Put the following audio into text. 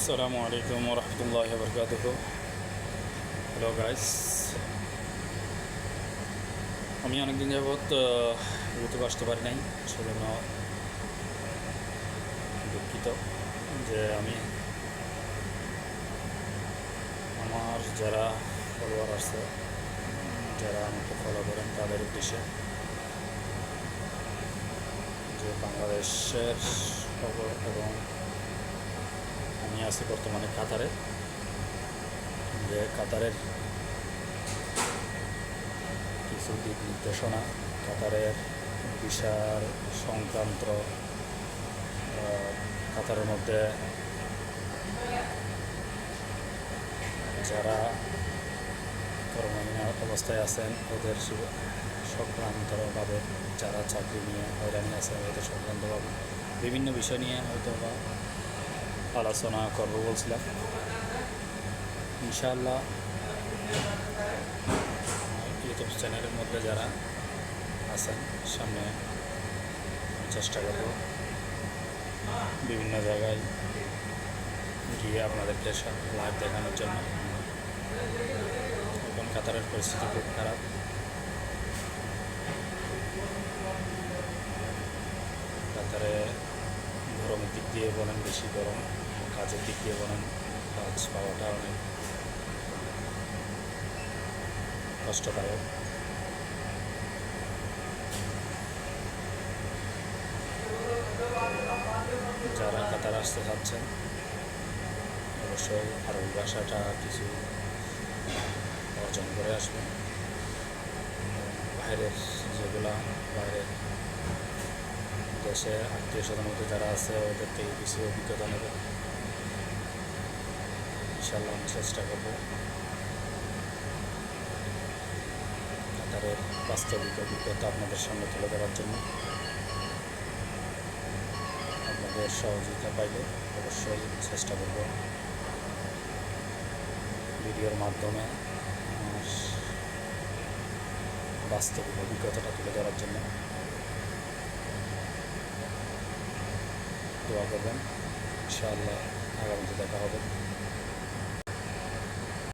আসসালামু আলাইকুম রহমতুল্লাহি বরকাতুহু। হ্যালো গাইস, আমি অনেকদিন যাবৎ ইউটিউবে আসতে পারি নাই, সেজন্য দুঃখিত। যে আমি আমার যারা ফলোয়ার আছে, যারা আমাকে ফলো করেন, তাদের উদ্দেশ্যে যে বাংলাদেশের খবর, এবং আমি আছি বর্তমানে কাতারে, যে কাতারের কিছু দিক নির্দেশনা, কাতারের ভিসার সংক্রান্ত, কাতারের মধ্যে যারা কর্মহীন অবস্থায় আছেন ওদের সংক্রান্তভাবে, যারা চাকরি নিয়ে হয়রানি আছেন ওদের সংক্রান্তভাবে বিভিন্ন বিষয় নিয়ে হয়তো বা আলোচনা করবো বলছিলাম। ইনশাআল্লাহ ইউটিউব চ্যানেলের মধ্যে যারা আছেন, সামনে চেষ্টা করব বিভিন্ন জায়গায় গিয়ে আপনাদেরকে লাইভ দেখানোর জন্য। এখন কাতারের পরিস্থিতি খুব খারাপ। কাতারে গরমের দিক দিয়ে বলেন, বেশি গরম, কাজের দিক দিয়ে বলেন, কাজ পাওয়াটা অনেক কষ্টদায়ক। যারা কাতার আসতে চাচ্ছেন অবশ্যই আরবি ভাষাটা কিছু অর্জন করে আসবেন। বাইরের যেগুলা বাইরের দেশে আত্মীয় স্বজনের মধ্যে যারা আছে ওদের থেকে কিছু অভিজ্ঞতা নেবে। ইনশাআল্লাহ আমি চেষ্টা করব কাতারের বাস্তবিক অভিজ্ঞতা আপনাদের সামনে তুলে ধরার জন্য। আপনাদের সহযোগিতা পাইলে অবশ্যই চেষ্টা করব ভিডিওর মাধ্যমে আমার বাস্তবিক অভিজ্ঞতাটা তুলে ধরার জন্য। দোয়া করবেন, ইনশাআল্লাহ আগামীতে দেখা হবে।